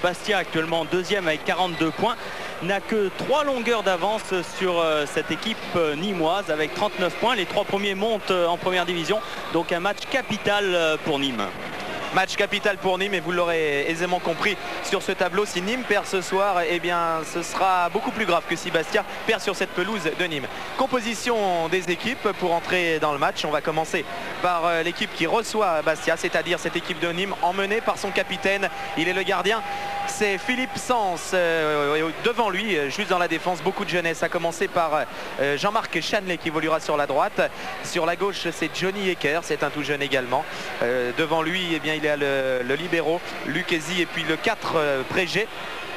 Bastia, actuellement deuxième avec 42 points, n'a que 3 longueurs d'avance sur cette équipe nîmoise avec 39 points. Les 3 premiers montent en première division, donc un match capital pour Nîmes. Match capital pour Nîmes, et vous l'aurez aisément compris sur ce tableau. Si Nîmes perd ce soir, eh bien ce sera beaucoup plus grave que si Bastia perd sur cette pelouse de Nîmes. Composition des équipes pour entrer dans le match. On va commencer par l'équipe qui reçoit Bastia, c'est-à-dire cette équipe de Nîmes emmenée par son capitaine. Il est le gardien, c'est Philippe Sens. Devant lui, juste dans la défense, beaucoup de jeunesse, à commencer par Jean-Marc Chanlet qui évoluera sur la droite. Sur la gauche, c'est Johnny Ecker, c'est un tout jeune également. Devant lui, eh bien, il y a le libéro Lucchesi, et puis le 4 Prégé.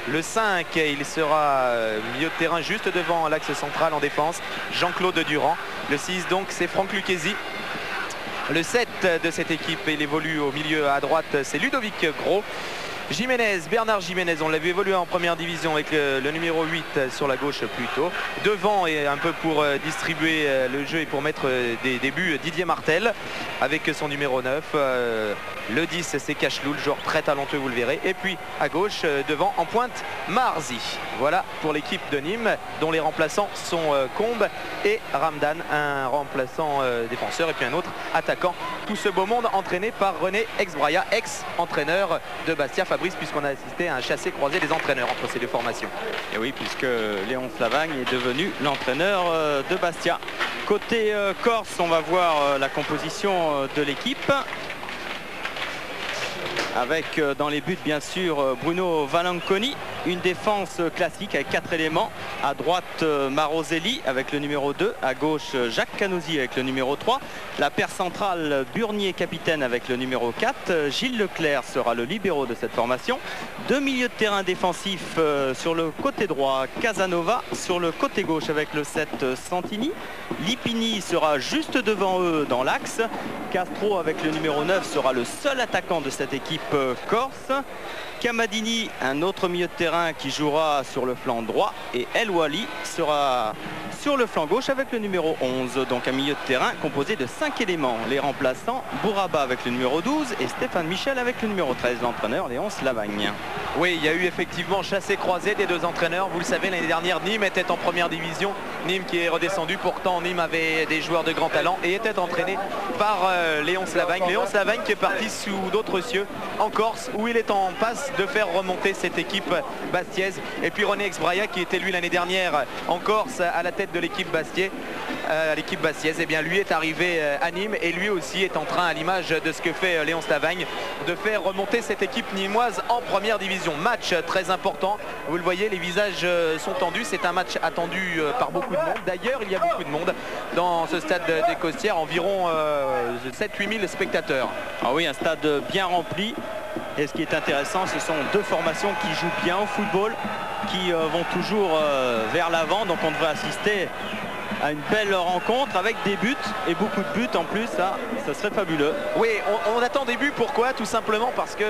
Le 5, il sera milieu de terrain juste devant l'axe central en défense, Jean-Claude Durand. Le 6, donc, c'est Franck Lucchesi. Le 7 de cette équipe, il évolue au milieu à droite, c'est Ludovic Gros. Jiménez, Bernard Jiménez, on l'a vu évoluer en première division avec le numéro 8 sur la gauche plutôt. Devant, et un peu pour distribuer le jeu et pour mettre des buts, Didier Martel avec son numéro 9. Le 10, c'est Cacheloul, joueur très talentueux, vous le verrez. Et puis à gauche, devant, en pointe, Marzi. Voilà pour l'équipe de Nîmes, dont les remplaçants sont Combe et Ramdan, un remplaçant défenseur et puis un autre attaquant. Tout ce beau monde entraîné par René Exbraya, ex-entraîneur de Bastia, Fabrice, puisqu'on a assisté à un chassé-croisé des entraîneurs entre ces deux formations. Et oui, puisque Léon Slavagne est devenu l'entraîneur de Bastia. Côté Corse, on va voir la composition de l'équipe. Avec dans les buts bien sûr Bruno Valanconi, une défense classique avec 4 éléments. À droite Maroselli avec le numéro 2, à gauche Jacques Canozy avec le numéro 3. La paire centrale Burnier capitaine avec le numéro 4. Gilles Leclerc sera le libéro de cette formation. 2 milieux de terrain défensifs sur le côté droit, Casanova sur le côté gauche avec le 7 Santini. Lipini sera juste devant eux dans l'axe. Castro avec le numéro 9 sera le seul attaquant de cette équipe corse. Camadini, un autre milieu de terrain qui jouera sur le flanc droit, et El Wali sera sur le flanc gauche avec le numéro 11. Donc un milieu de terrain composé de 5 éléments. Les remplaçants, Bouraba avec le numéro 12 et Stéphane Michel avec le numéro 13, l'entraîneur Léon Slavagne. Oui, il y a eu effectivement chassé-croisé des deux entraîneurs. Vous le savez, l'année dernière, Nîmes était en première division. Nîmes qui est redescendu. Pourtant, Nîmes avait des joueurs de grand talent et était entraîné par Léon Slavagne. Léon Slavagne qui est parti sous d'autres cieux en Corse, où il est en passe de faire remonter cette équipe bastiaise. Et puis René Exbraya, qui était lui l'année dernière en Corse à la tête de l'équipe bastiaise. Eh bien lui est arrivé à Nîmes, et lui aussi est en train, à l'image de ce que fait Léon Slavagne, de faire remonter cette équipe nîmoise en première division. Match très important, vous le voyez, les visages sont tendus. C'est un match attendu par beaucoup de monde. D'ailleurs, il y a beaucoup de monde dans ce stade des Costières, environ 7-8 000 spectateurs. Ah oui, un stade bien rempli. Et ce qui est intéressant, ce sont deux formations qui jouent bien au football, qui vont toujours vers l'avant. Donc on devrait assister à une belle rencontre avec des buts, et beaucoup de buts en plus. Ça serait fabuleux. Oui, on attend des buts. Pourquoi? Tout simplement parce que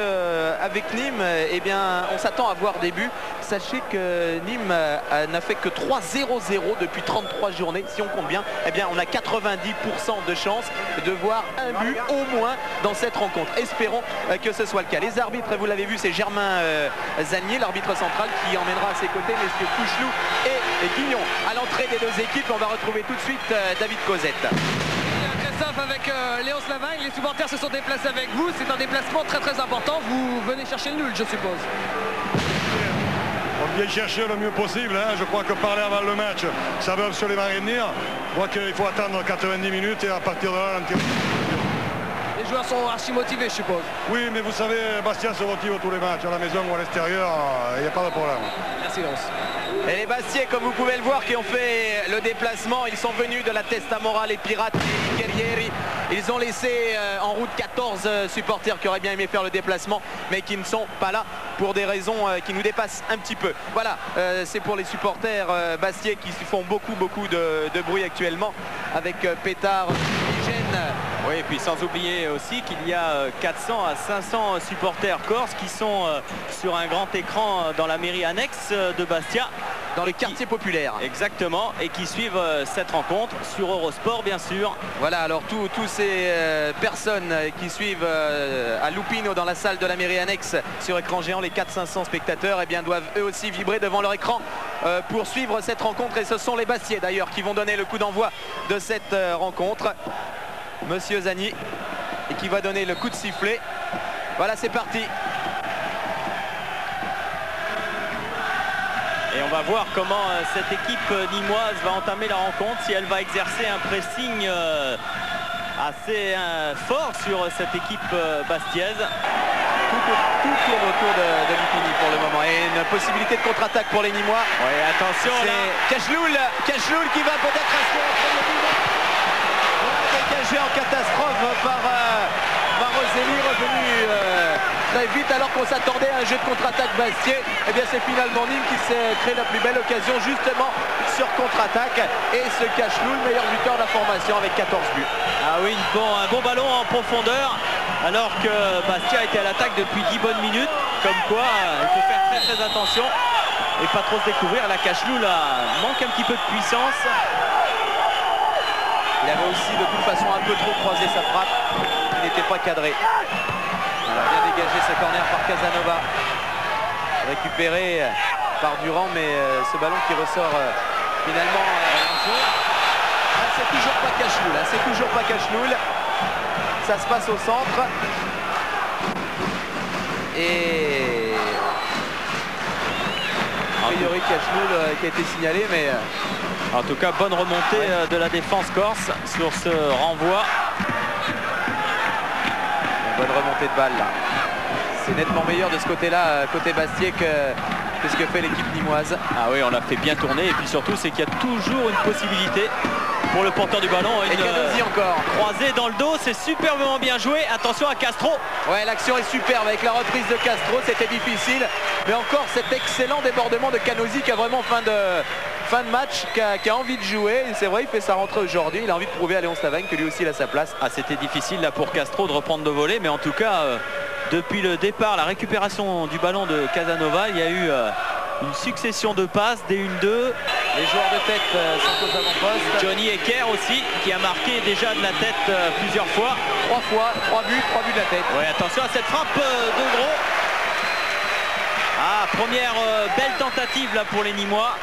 avec Nîmes, eh bien, on s'attend à voir des buts. Sachez que Nîmes n'a fait que 3-0-0 depuis 33 journées. Si on compte bien, eh bien, on a 90% de chances de voir un but au moins dans cette rencontre. Espérons que ce soit le cas. Les arbitres, vous l'avez vu, c'est Germain Zanier, l'arbitre central, qui emmènera à ses côtés messieurs Couchelou et Guignon. À l'entrée des deux équipes, on va retrouver tout de suite David Cosette. Très simple avec Léon Slavagne. Les supporters se sont déplacés avec vous. C'est un déplacement très très important. Vous venez chercher le nul, je suppose. On vient chercher le mieux possible, hein. Je crois que parler avant le match, ça veut absolument rien dire. Je crois qu'il faut attendre 90 minutes et à partir de là, les joueurs sont archi motivés, je suppose. oui, mais vous savez, Bastia se motive tous les matchs, à la maison ou à l'extérieur, il n'y a pas de problème. Merci Léon. Et les Bastiais, comme vous pouvez le voir, qui ont fait le déplacement, ils sont venus de la Testa Mora, les Pirates, les Guerrieri. Ils ont laissé en route 14 supporters qui auraient bien aimé faire le déplacement, mais qui ne sont pas là pour des raisons qui nous dépassent un petit peu. Voilà, c'est pour les supporters bastiais qui font beaucoup de bruit actuellement, avec pétard, hygiène. Oui, et puis sans oublier aussi qu'il y a 400 à 500 supporters corses qui sont sur un grand écran dans la mairie annexe de Bastia. dans le quartier populaire. Exactement, et qui suivent cette rencontre sur Eurosport bien sûr. Voilà, alors tous ces personnes qui suivent à Lupino dans la salle de la mairie annexe sur écran géant, les 400-500 spectateurs, eh bien, doivent eux aussi vibrer devant leur écran pour suivre cette rencontre. Et ce sont les Bastiais d'ailleurs qui vont donner le coup d'envoi de cette rencontre. Monsieur Zani, et qui va donner le coup de sifflet. Voilà, c'est parti. Et on va voir comment cette équipe nîmoise va entamer la rencontre, si elle va exercer un pressing assez fort sur cette équipe bastiaise. Tout tourne autour de Lupini pour le moment. Et une possibilité de contre-attaque pour les Nîmois. Oui, attention là. Cachloul qui va peut-être rester en premier but. Dégagé en catastrophe par Maroselli, revenu très vite alors qu'on s'attendait à un jeu de contre-attaque Bastiais. Et bien c'est finalement Nîmes qui s'est créé la plus belle occasion justement sur contre-attaque. Et ce Cachloul, meilleur buteur de la formation avec 14 buts. Ah oui, un bon ballon en profondeur alors que Bastia était à l'attaque depuis 10 bonnes minutes. Comme quoi, il faut faire très attention et pas trop se découvrir. La Cachloul manque un petit peu de puissance. Il avait aussi de toute façon un peu trop croisé sa frappe. Il n'était pas cadré. Voilà, bien dégagé ce corner par Casanova. Récupéré par Durand, mais ce ballon qui ressort finalement c'est toujours pas Cachloul, c'est toujours pas Cachloul. Ça se passe au centre. Et a priori Cachloul qui a été signalé, mais en tout cas bonne remontée de la défense corse sur ce renvoi. Une bonne remontée de balle là. C'est nettement meilleur de ce côté-là, côté Bastiais, que ce que fait l'équipe nîmoise. Ah oui, on l'a fait bien tourner, et puis surtout c'est qu'il y a toujours une possibilité pour le porteur du ballon. Et Canosi encore. Croisé dans le dos, c'est superbement bien joué. Attention à Castro. Ouais, l'action est superbe avec la reprise de Castro, c'était difficile. Mais encore cet excellent débordement de Canosi qui a vraiment fin de match, qui a envie de jouer. C'est vrai, il fait sa rentrée aujourd'hui. Il a envie de prouver à Léon Slavagne que lui aussi il a sa place. Ah, c'était difficile là pour Castro de reprendre le volet, mais en tout cas, depuis le départ, la récupération du ballon de Casanova, il y a eu une succession de passes, des 1-2. Les joueurs de tête sont aux avant-postes. Johnny Ecker aussi, qui a marqué déjà de la tête plusieurs fois. 3 buts de la tête. Ouais, attention à cette frappe de Gros. Ah, première belle tentative là pour les Nîmois.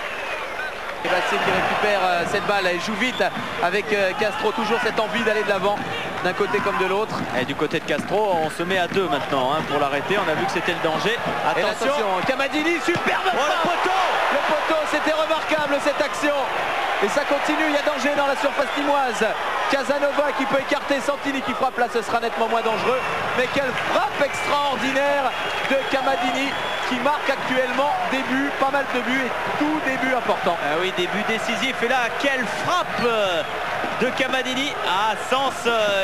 Et Bastiais qui récupère cette balle et joue vite avec Castro, toujours cette envie d'aller de l'avant d'un côté comme de l'autre. Et du côté de Castro, on se met à 2 maintenant pour l'arrêter. On a vu que c'était le danger. Attention, Camadini, superbe frappe. Le poteau. Le poteau, c'était remarquable cette action. Et ça continue, il y a danger dans la surface nîmoise. Casanova qui peut écarter Santini qui frappe là, ce sera nettement moins dangereux. Mais quelle frappe extraordinaire de Camadini qui marque actuellement des buts, pas mal de buts et tout début important. Ah oui, début décisif. Et là, quelle frappe de Camadini. Ah, Sens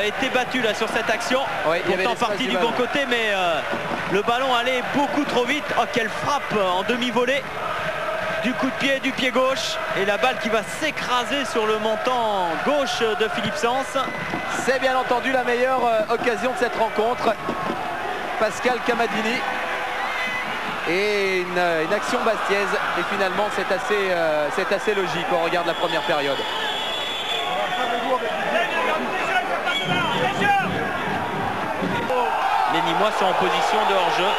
était battu là sur cette action. Ouais, pourtant parti du bon côté, mais le ballon allait beaucoup trop vite. Oh, quelle frappe en demi-volée. Du coup de pied, du pied gauche, et la balle qui va s'écraser sur le montant gauche de Philippe Sens. C'est bien entendu la meilleure occasion de cette rencontre. Pascal Camadini. Et une action bastiaise. Et finalement, c'est assez logique. On regarde la première période. Les Nîmois sont en position de hors-jeu.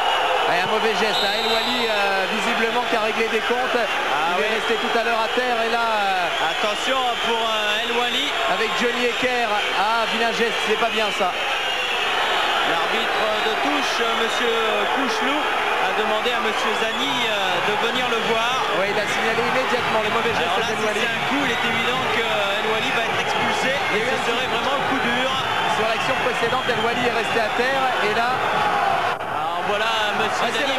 Et un mauvais geste là, El Wali visiblement qui a réglé des comptes. Il est resté tout à l'heure à terre et là... attention pour El Wali. Avec Johnny Ecker. Ah, vilain geste, c'est pas bien ça. L'arbitre de touche, monsieur Couchelou, a demandé à monsieur Zani de venir le voir. Oui, il a signalé immédiatement le mauvais geste d'El Wali. Si c'est un coup, il est évident que El Wali va être expulsé et ce serait vraiment le coup dur. Sur l'action précédente, El Wali est resté à terre et là... Voilà, monsieur Zani,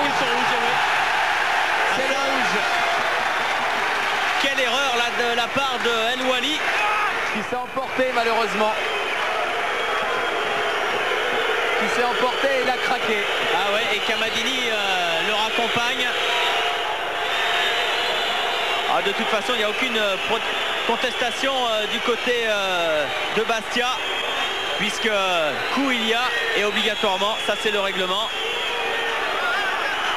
c'est le rouge. Quelle erreur là de la part de El Wali. Qui s'est emporté malheureusement. Qui s'est emporté et il a craqué. Ah ouais, et Camadini le raccompagne. Ah, de toute façon, il n'y a aucune contestation du côté de Bastia. Puisque coup il y a, et obligatoirement, ça c'est le règlement.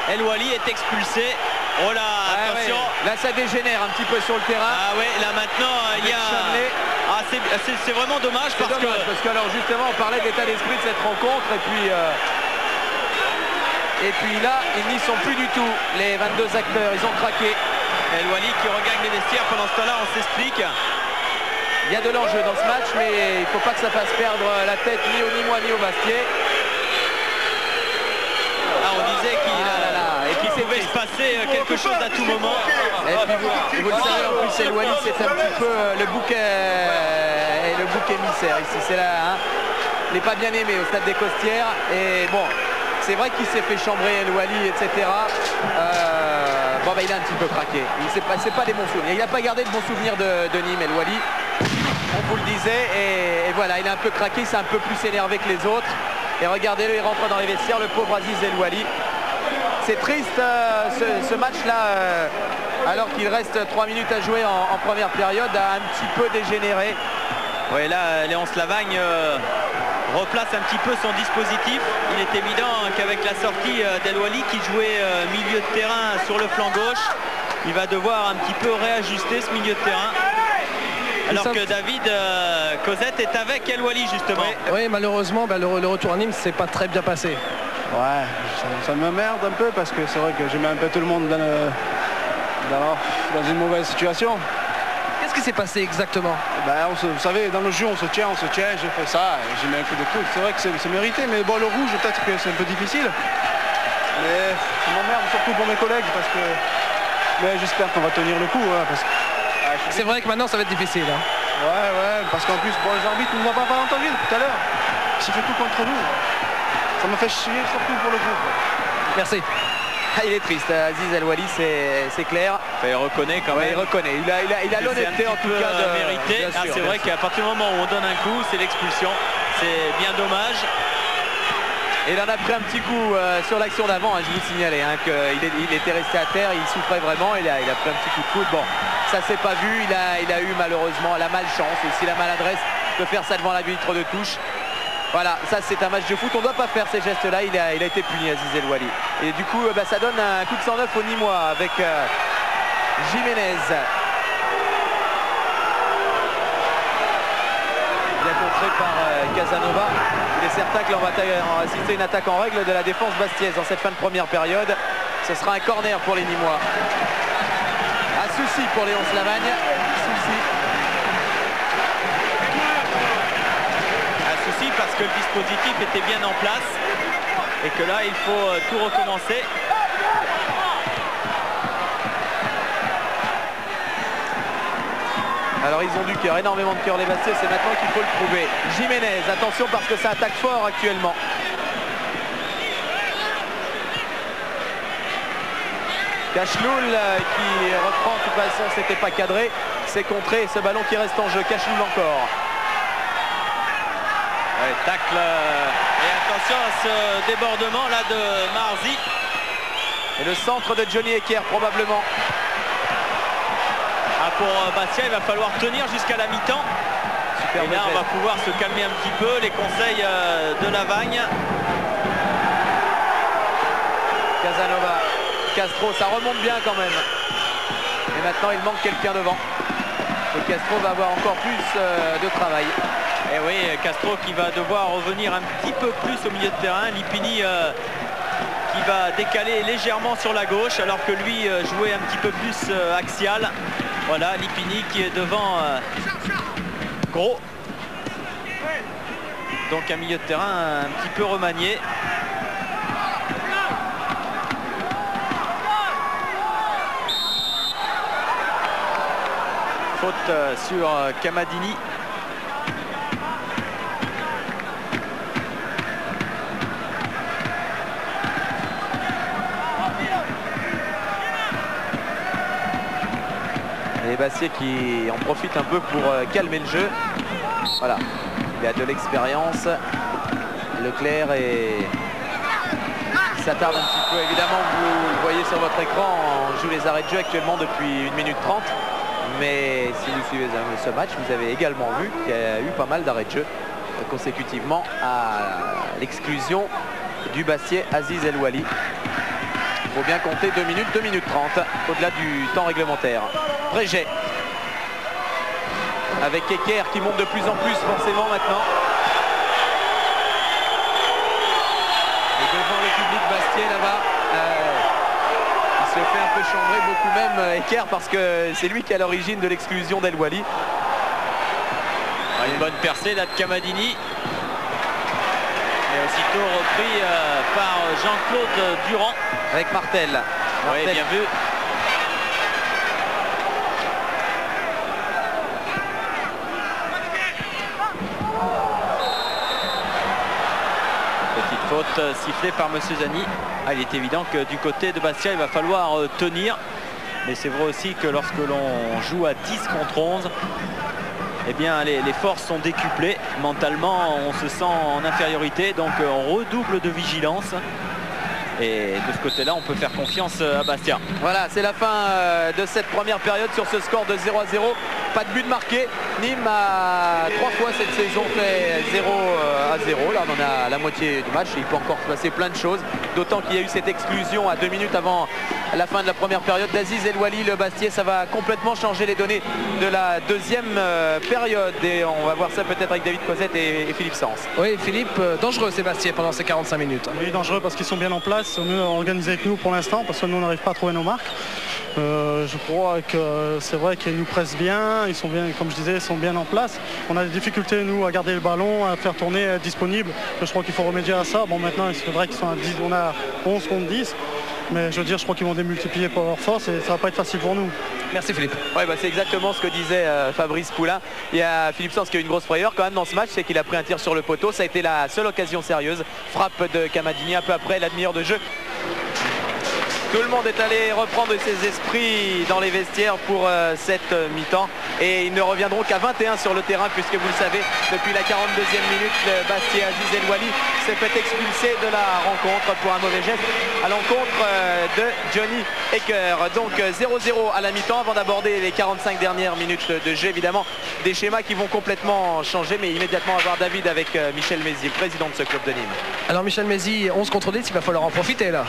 El Wali est expulsé Oh là, attention. Ouais. Là ça dégénère un petit peu sur le terrain. Ah ouais, là maintenant il y a... Ah, c'est vraiment dommage parce que alors justement on parlait de l'état d'esprit de cette rencontre et puis là ils n'y sont plus du tout, les 22 acteurs, ils ont craqué. El Wally qui regagne les vestiaires. Pendant ce temps-là on s'explique. Il y a de l'enjeu dans ce match, mais il ne faut pas que ça fasse perdre la tête ni au Nîmois ni au Bastiais. Ah, on disait qu'il pouvait se passer quelque chose à tout moment. Et puis vous le savez, en plus El Wally c'est un petit peu le bouc émissaire ici. C'est là, hein. Il n'est pas bien aimé au stade des Costières. Et bon, c'est vrai qu'il s'est fait chambrer El Wally, etc. Bon, bah, il a un petit peu craqué. C'est pas des bons souvenirs. Il n'a pas gardé de bons souvenirs de Nîmes, El Wally. On vous le disait. Et voilà, il a un peu craqué. Il s'est un peu plus énervé que les autres. Et regardez-le, il rentre dans les vestiaires, le pauvre Aziz El Wally. C'est triste ce match-là, alors qu'il reste 3 minutes à jouer en première période, a un petit peu dégénéré. Oui, là, Léonce Lavagne replace un petit peu son dispositif. Il est évident qu'avec la sortie d'El Wally qui jouait milieu de terrain sur le flanc gauche, il va devoir un petit peu réajuster ce milieu de terrain. Alors que David Cosette est avec El Wally justement. Oui, malheureusement, le retour à Nîmes s'est pas très bien passé. Ouais, ça me merde un peu parce que c'est vrai que j'ai mis un peu tout le monde dans une mauvaise situation. Qu'est-ce qui s'est passé exactement? Vous savez, dans le jeu, on se tient, j'ai fait ça, j'ai mis un coup de coude. C'est vrai que c'est mérité, mais bon, le rouge, peut-être que c'est un peu difficile. Mais ça m'emmerde surtout pour mes collègues parce que... Mais j'espère qu'on va tenir le coup. Hein, parce que... C'est vrai que maintenant, ça va être difficile. Hein. Ouais, parce qu'en plus, bon, les arbitres ne nous ont pas entendu tout à l'heure. Ils fait tout contre nous. Ça me fait chier, surtout pour le groupe. Merci. Ah, il est triste, Aziz El Wally, c'est clair. Enfin, il reconnaît quand même. Il reconnaît. Il a l'honnêteté en tout cas de mériter. Ah, c'est vrai qu'à partir du moment où on donne un coup, c'est l'expulsion. C'est bien dommage. Et il en a pris un petit coup sur l'action d'avant, hein, je vous signalais qu'il était resté à terre, il souffrait vraiment, il a pris un petit coup de coude. Bon, ça s'est pas vu, il a eu malheureusement la malchance, aussi la maladresse de faire ça devant la vitre de touche. Voilà, ça c'est un match de foot, on ne doit pas faire ces gestes-là, il a été puni Aziz El Wally. Et du coup, ça donne un coup de 109 au Nîmois avec Jiménez. Bien contré par Casanova. Il est certain que l'on va assister à une attaque en règle de la défense bastiaise dans cette fin de première période. Ce sera un corner pour les Nîmois. Un souci pour Léonce Lavagne. Un souci parce que le dispositif était bien en place et que là il faut tout recommencer. Alors ils ont du cœur, énormément de cœur les Bastiais, c'est maintenant qu'il faut le prouver. Jiménez, attention parce que ça attaque fort actuellement. Cachloul qui reprend, de toute façon c'était pas cadré, c'est contré, ce ballon qui reste en jeu, Cachloul encore. Ouais, tacle, et attention à ce débordement là de Marzi. Et le centre de Johnny Ecker probablement. Pour Bastia, il va falloir tenir jusqu'à la mi-temps. Et là, on va pouvoir se calmer un petit peu. Les conseils de Lavagne. Casanova, Castro, ça remonte bien quand même. Et maintenant, il manque quelqu'un devant. Et Castro va avoir encore plus de travail. Et oui, Castro qui va devoir revenir un petit peu plus au milieu de terrain. Lipini qui va décaler légèrement sur la gauche, alors que lui jouait un petit peu plus axial. Voilà, Lipini qui est devant Gros. Donc un milieu de terrain un petit peu remanié. Faute sur Camadini. Les Bastiais qui en profitent un peu pour calmer le jeu. Voilà, il a de l'expérience. Leclerc et s'attarde un petit peu. Évidemment, vous le voyez sur votre écran, on joue les arrêts de jeu actuellement depuis 1 minute 30. Mais si vous suivez ce match, vous avez également vu qu'il y a eu pas mal d'arrêts de jeu consécutivement à l'exclusion du Bastiais Aziz El Wally. faut bien compter 2 minutes 30 au-delà du temps réglementaire. Breget avec Eker qui monte de plus en plus forcément maintenant. Et devant le public Bastiais là-bas, il se fait un peu chambrer, beaucoup même Eker, parce que c'est lui qui est à l'origine de l'exclusion d'El Wally. Une bonne percée là de Kamadini. Et aussitôt repris par Jean-Claude Durand. Avec Martel. Oui, bien vu. Petite faute sifflée par Monsieur Zani. Il est évident que du côté de Bastia, il va falloir tenir. Mais c'est vrai aussi que lorsque l'on joue à 10 contre 11, eh bien, les forces sont décuplées. Mentalement, on se sent en infériorité. Donc, on redouble de vigilance. Et de ce côté-là, on peut faire confiance à Bastia. Voilà, c'est la fin de cette première période sur ce score de 0-0. Pas de but marqué. Nîmes a 3 fois cette saison fait 0-0. Là, on en a la moitié du match. Il peut encore se passer plein de choses. D'autant qu'il y a eu cette exclusion à 2 minutes avant la fin de la première période d'Aziz El Wally. Le Bastiais, ça va complètement changer les données de la deuxième période. Et on va voir ça peut-être avec David Cosette et Philippe Sens. Oui, Philippe, dangereux Sébastien pendant ces 45 minutes. Oui, dangereux parce qu'ils sont bien en place, mieux organisés que nous pour l'instant, parce que nous on n'arrive pas à trouver nos marques. Je crois que c'est vrai qu'ils nous pressent bien, ils sont bien, comme je disais, ils sont bien en place. On a des difficultés nous à garder le ballon, à faire tourner, à être disponible. Je crois qu'il faut remédier à ça. Bon, maintenant c'est vrai qu'ils sont à 10, on a 11 contre 10. Mais je veux dire, je crois qu'ils vont démultiplier par leur force et ça va pas être facile pour nous. Merci Philippe. Ouais, bah, c'est exactement ce que disait Fabrice Poulain. Il y a Philippe Sens qui a eu une grosse frayeur quand même dans ce match, c'est qu'il a pris un tir sur le poteau. Ça a été la seule occasion sérieuse. Frappe de Kamadini un peu après la demi-heure de jeu. Tout le monde est allé reprendre ses esprits dans les vestiaires pour cette mi-temps et ils ne reviendront qu'à 21 sur le terrain puisque vous le savez, depuis la 42e minute, le Bastiais Aziz El Wally s'est fait expulser de la rencontre pour un mauvais geste à l'encontre de Johnny Eker. Donc 0-0 à la mi-temps avant d'aborder les 45 dernières minutes de jeu. Évidemment, des schémas qui vont complètement changer, mais immédiatement avoir David avec Michel Mézy, président de ce club de Nîmes. Alors Michel Mézy, 11 contre 10, il va falloir en profiter là.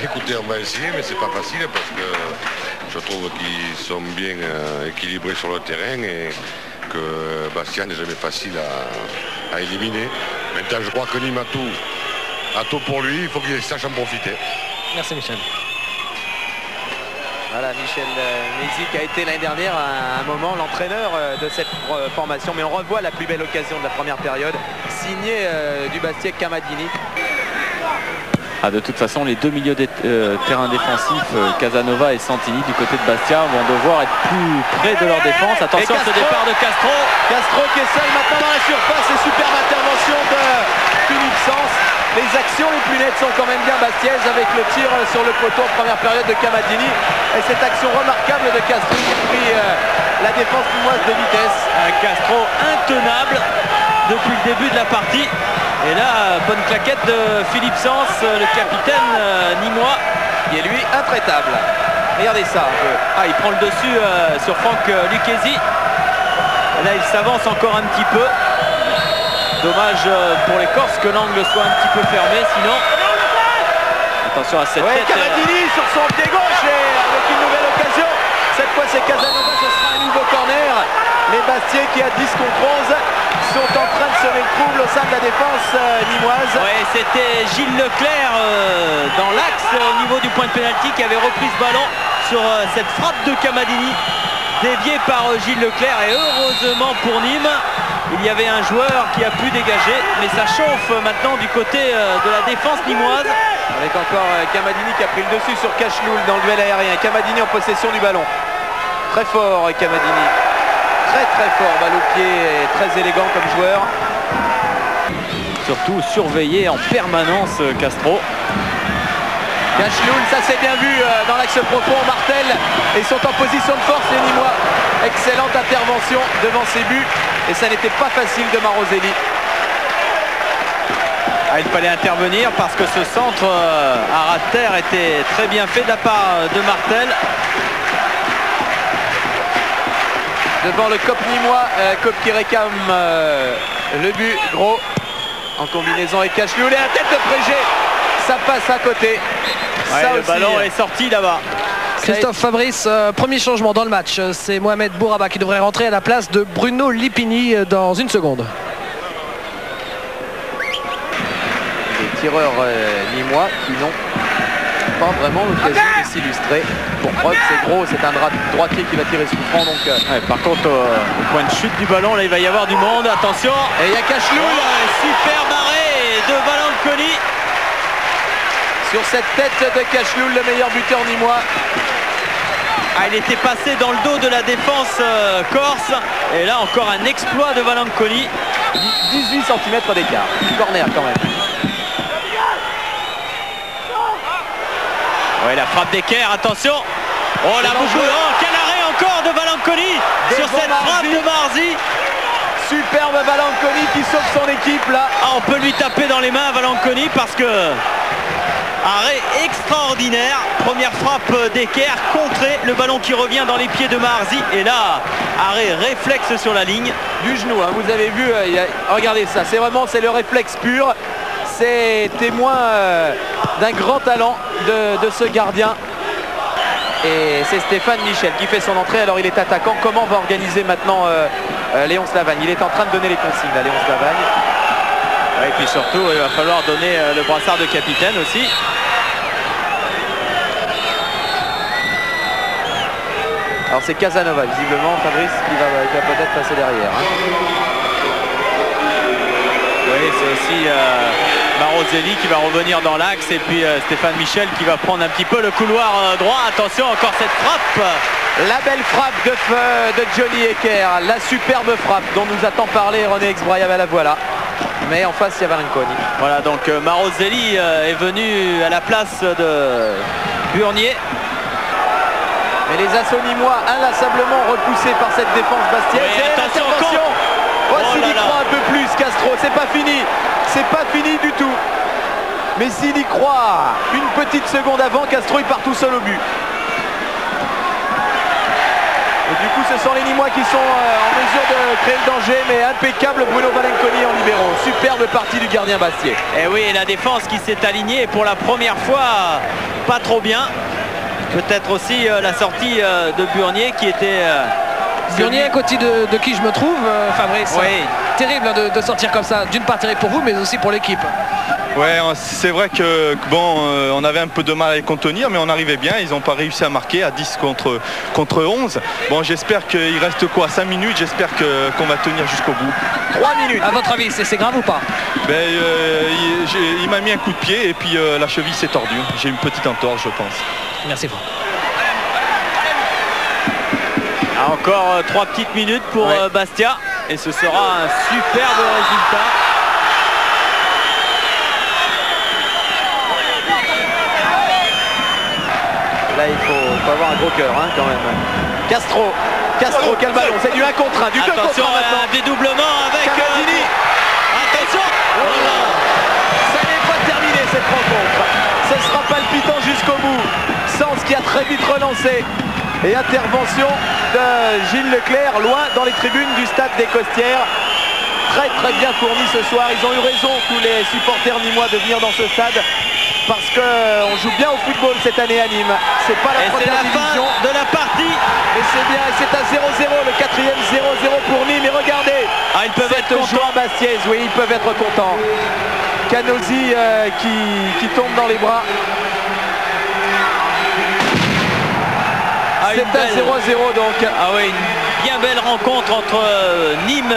Écoutez, on va essayer, mais c'est pas facile parce que je trouve qu'ils sont bien équilibrés sur le terrain et que Bastia n'est jamais facile à éliminer. Maintenant, je crois que Nîmes a tout pour lui, il faut qu'il sache en profiter. Merci Michel. Voilà, Michel Mézy qui a été l'année dernière à un moment l'entraîneur de cette formation, mais on revoit la plus belle occasion de la première période, signée du Bastiais Kamadini. De toute façon, les deux milieux des terrains défensifs, Casanova et Santini du côté de Bastia, vont devoir être plus près de leur défense. Attention à ce départ de Castro. Castro qui est seul maintenant dans la surface et superbe intervention de Philippe Sens. Les actions les plus nettes sont quand même bien bastiaises avec le tir sur le poteau en première période de Kamadini et cette action remarquable de Castro qui a pris la défense limoise de vitesse. Castro intenable depuis le début de la partie. Et là, bonne claquette de Philippe Sens, le capitaine nîmois, qui est lui intraitable. Regardez ça un peu. Il prend le dessus sur Franck Lucchesi. Là, il s'avance encore un petit peu. Dommage pour les Corses que l'angle soit un petit peu fermé, sinon... Attention à cette tête. Kamadini sur son pied gauche et avec une nouvelle occasion. Cette fois, c'est Casanova, ce sera un nouveau corner. Les Bastiais qui, à 10 contre 11, sont en train de semer le trouble au sein de la défense nîmoise. Ouais, c'était Gilles Leclerc dans l'axe au niveau du point de pénalty qui avait repris ce ballon sur cette frappe de Kamadini déviée par Gilles Leclerc. Et heureusement pour Nîmes, il y avait un joueur qui a pu dégager, mais ça chauffe maintenant du côté de la défense nîmoise. Avec encore Kamadini qui a pris le dessus sur Cachloul dans le duel aérien. Kamadini en possession du ballon. Très fort Kamadini. Très fort, balle au pied, très élégant comme joueur. Surtout surveiller en permanence Castro. Cachloul, ça c'est bien vu dans l'axe profond, Martel. Et ils sont en position de force les Nîmois. Excellente intervention devant ses buts. Et ça n'était pas facile de Maroselli. Il fallait intervenir parce que ce centre à ras de terre était très bien fait de la part de Martel. Devant le COP nîmois, COP qui réclame le but gros en combinaison avec Cachloul et la tête de Prégé, ça passe à côté. Ouais, Ça le aussi, ballon est sorti là-bas. Christophe, Fabrice, premier changement dans le match. C'est Mohamed Bouraba qui devrait rentrer à la place de Bruno Lipini dans une seconde. Les tireurs nîmois qui n'ont pas vraiment l'occasion de s'illustrer. Pour preuve, c'est Gros, c'est un droitier qui va tirer ce coup franc. Donc, Ouais, par contre, au point de chute du ballon, là, il va y avoir du monde. Attention. et il y a Cachloul Super arrêt de Valanconi. sur cette tête de Cachloul, le meilleur buteur nîmois. Ah, il était passé dans le dos de la défense corse. Et là, encore un exploit de Valanconi. 18 cm d'écart. Corner quand même. Ouais, la frappe d'Eker, attention. Oh la boucle, oh, quel arrêt encore de Valanconi sur Devant cette frappe Marzi. de Marzi. Superbe Valanconi qui sauve son équipe là. Ah, on peut lui taper dans les mains à Valanconi parce que arrêt extraordinaire. Première frappe d'Eker, contré, le ballon qui revient dans les pieds de Marzi. Et là, arrêt réflexe sur la ligne. Du genou, hein. Vous avez vu, regardez ça, c'est le réflexe pur. C'est témoin d'un grand talent de ce gardien. Et c'est Stéphane Michel qui fait son entrée. Alors il est attaquant. Comment va organiser maintenant Léonce Lavagne? Il est en train de donner les consignes à Léonce Lavagne. Ouais, et puis surtout, il va falloir donner le brassard de capitaine aussi. Alors c'est Casanova visiblement, Fabrice, qui va peut-être passer derrière. Hein. Oui, c'est aussi Marozelli qui va revenir dans l'axe et puis Stéphane Michel qui va prendre un petit peu le couloir droit. Attention, encore cette frappe. La belle frappe de Johnny Eker, la superbe frappe dont nous a tant parlé René Exbraya, la voilà. Mais en face, il y a Valanconi. Voilà, donc Marozelli est venu à la place de Burnier. Mais les assauts nîmois inlassablement repoussés par cette défense bastiaise. Oui, Et attention, l'intervention. Oh S'il là y là. croit un peu plus, Castro, c'est pas fini. C'est pas fini du tout. Mais s'il y croit une petite seconde avant, Castro il part tout seul au but. Et du coup, ce sont les Nîmois qui sont en mesure de créer le danger, mais impeccable Bruno Valanconi en libéraux. Superbe partie du gardien Bastier. Et oui, la défense qui s'est alignée pour la première fois, pas trop bien. Peut-être aussi la sortie de Burnier qui était... Burnier à côté de qui je me trouve, Fabrice. Oui. Terrible hein, de sortir comme ça. D'une part terrible pour vous, mais aussi pour l'équipe. Ouais, c'est vrai que bon, on avait un peu de mal à les contenir, mais on arrivait bien. Ils n'ont pas réussi à marquer à 10 contre 11. Bon, j'espère qu'il reste quoi, 5 minutes. J'espère qu'on va tenir jusqu'au bout. 3 minutes. À votre avis, c'est grave ou pas? Ben, il m'a mis un coup de pied et puis la cheville s'est tordue. J'ai une petite entorse, je pense. Merci Franck. Encore 3 petites minutes pour Bastia. Et ce sera un superbe résultat. Là, il faut avoir un gros cœur hein, quand même. Castro, quel ballon. C'est du 1 contre 1, du 2 contre 1 Attention, maintenant. un dédoublement avec... Cavadini. Attention. Ça n'est pas terminé cette rencontre. Ce sera palpitant jusqu'au bout. Sens qui a très vite relancé. Et intervention de Gilles Leclerc, loin dans les tribunes du stade des Costières. Très bien fourni ce soir. Ils ont eu raison, tous les supporters nîmois, de venir dans ce stade. Parce qu'on joue bien au football cette année à Nîmes. C'est pas la Et c'est première la division. fin de la partie. Et c'est bien, et c'est à 0-0, le 4e 0-0 pour Nîmes. Et regardez, Ah, ils peuvent être cette contents. joie bastiaise, oui, ils peuvent être contents. Canosi qui tombe dans les bras. Ah, C'est une à belle- 0-0 donc. Ah oui, une bien belle rencontre entre Nîmes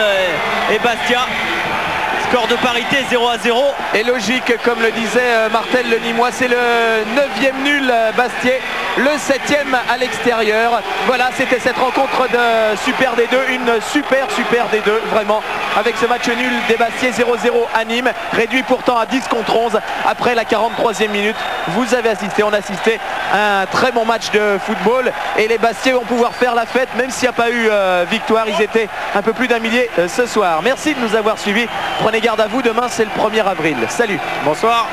et Bastia. Score de parité 0-0. Et logique, comme le disait Martel le Nîmois, c'est le 9e nul Bastiais, le 7e à l'extérieur. Voilà, c'était cette rencontre de Super D2, une super D2, vraiment, avec ce match nul des Bastiais 0-0 à Nîmes, réduit pourtant à 10 contre 11 après la 43e minute. Vous avez assisté, on a assisté à un très bon match de football et les Bastiais vont pouvoir faire la fête, même s'il n'y a pas eu victoire. Ils étaient un peu plus d'un millier ce soir. Merci de nous avoir suivis. Prenez garde à vous, demain c'est le 1er avril. Salut. Bonsoir.